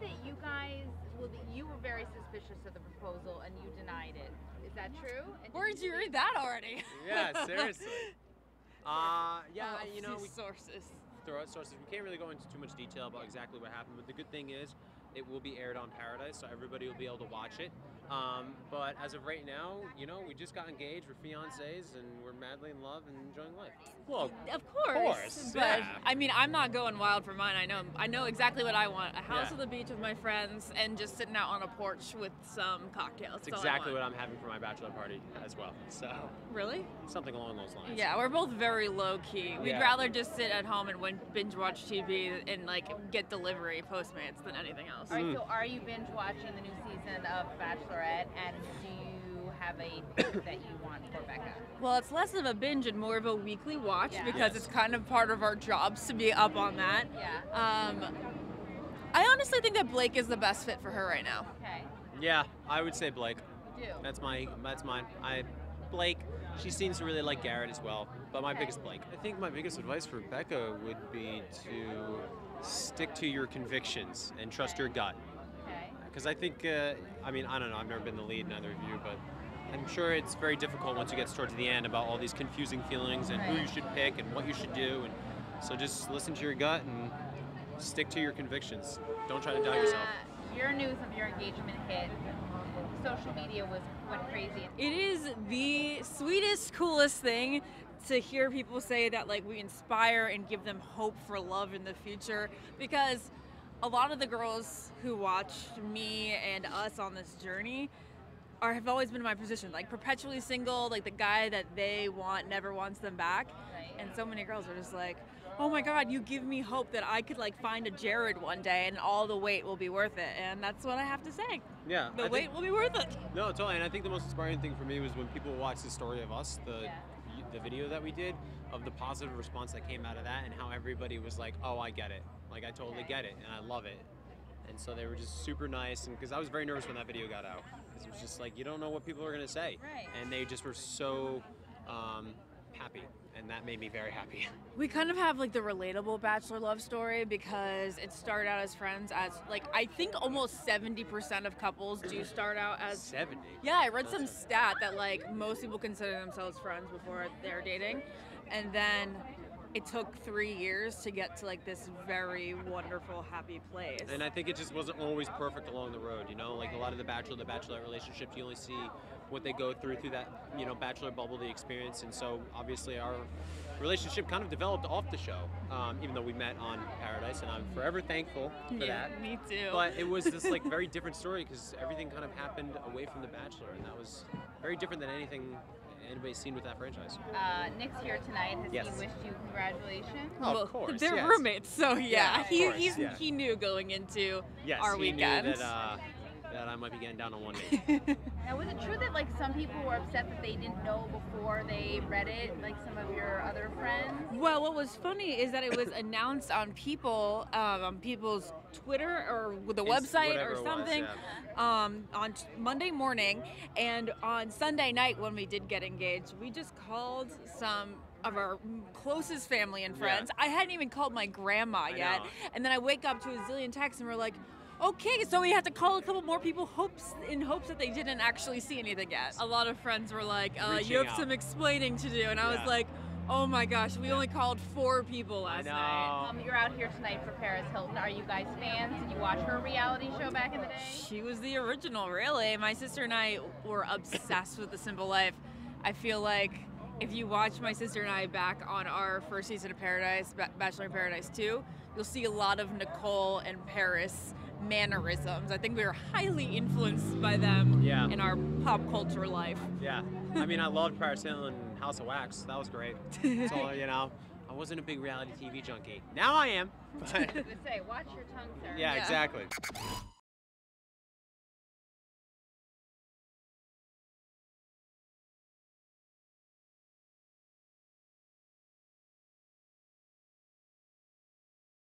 read that you guys, you were very suspicious of the proposal and you denied it. Is that true? And Where did you read that already? Yeah, seriously. Yeah, Oh, you know, we sources. throw out sources. We can't really go into too much detail about exactly what happened, but the good thing is it will be aired on Paradise, so everybody will be able to watch it. But as of right now, you know, we just got engaged, we're fiancés, and we're madly in love and enjoying life. Well, Of course. But yeah. I mean, I'm not going wild for mine. I know exactly what I want. A house Yeah. on the beach with my friends and just sitting out on a porch with some cocktails. It's exactly what I'm having for my bachelor party as well. So Really? something along those lines. Yeah, we're both very low key. We'd Yeah. rather just sit at home and binge watch TV and like get delivery Postmates than anything else. All right, so are you binge watching the new season of Bachelorette, and do you have a pick that you want for Becca? Well, it's less of a binge and more of a weekly watch Yeah. because Yes. it's kind of part of our jobs to be up on that. Yeah. I honestly think that Blake is the best fit for her right now. Okay. Yeah, I would say Blake. You do. That's mine. Blake. She seems to really like Garrett as well, but my Okay. pick is Blake. I think my biggest advice for Becca would be to stick to your convictions and trust your gut. Okay. Because I think, I mean, I don't know, I've never been the lead, neither of you, but I'm sure it's very difficult once you get towards the end about all these confusing feelings and who you should pick and what you should do. And so just listen to your gut and stick to your convictions. Don't try to doubt yourself. Your news of your engagement hit. Social media went crazy. It is the sweetest, coolest thing to hear people say that like we inspire and give them hope for love in the future, because a lot of the girls who watched me and us on this journey have always been in my position, like perpetually single, like the guy that they want never wants them back. Right. And so many girls are just like, oh my God, you give me hope that I could like find a Jared one day and all the wait will be worth it. And that's what I have to say. Yeah. The wait will be worth it. No, totally. And I think the most inspiring thing for me was when people watched the story of us, the video that we did, of the positive response that came out of that and how everybody was like, oh, I get it. Like, I totally get it and I love it. And so they were just super nice, and because I was very nervous when that video got out. Because it was just like, you don't know what people are going to say. Right. And they just were so happy, and that made me very happy. We kind of have like the relatable bachelor love story because it started out as friends as like, I think almost 70% of couples do start out as 70? Yeah, I read some stat that like most people consider themselves friends before they're dating, and then it took 3 years to get to like this very wonderful, happy place. And I think it just wasn't always perfect along the road, you know? Like a lot of the Bachelor, the Bachelorette relationships, you only see what they go through that, you know, Bachelor bubble, the experience. And so obviously our relationship kind of developed off the show, even though we met on Paradise, and I'm forever thankful for that. Me too. But it was this like very different story because everything kind of happened away from the Bachelor, and that was very different than anything anybody's seen with that franchise. Nick's here tonight. Has Yes. he wished you congratulations? Oh, Well, of course, they're yes. roommates, so yeah, of course, yeah. he knew going into Yes, our he weekend. knew that I might be getting down on one knee. Now, was it true that like some people were upset that they didn't know before they read it, like some of your other friends? Well, what was funny is that it was announced on people's Twitter or the website whatever or it was, something on Monday morning, and on Sunday night when we did get engaged, we just called some of our closest family and friends. I hadn't even called my grandma yet, know. and then I wake up to a zillion texts and we're like, okay, so we have to call a couple more people in hopes that they didn't actually see anything yet. A lot of friends were like, Reaching you have out. some explaining to do, and I was like, oh my gosh, we only called 4 people last night. You're out here tonight for Paris Hilton. Are you guys fans? Did you watch her reality show back in the day? She was the original, really. My sister and I were obsessed with The Simple Life. I feel like if you watch my sister and I back on our first season of Paradise, Bachelor in Paradise 2, you'll see a lot of Nicole and Paris mannerisms. I think we were highly influenced by them in our pop culture life. Yeah, I mean, I loved Paris Hilton and House of Wax. That was great. So, you know, I wasn't a big reality TV junkie. Now I am. But I was gonna say, watch your tongue, sir. yeah, exactly.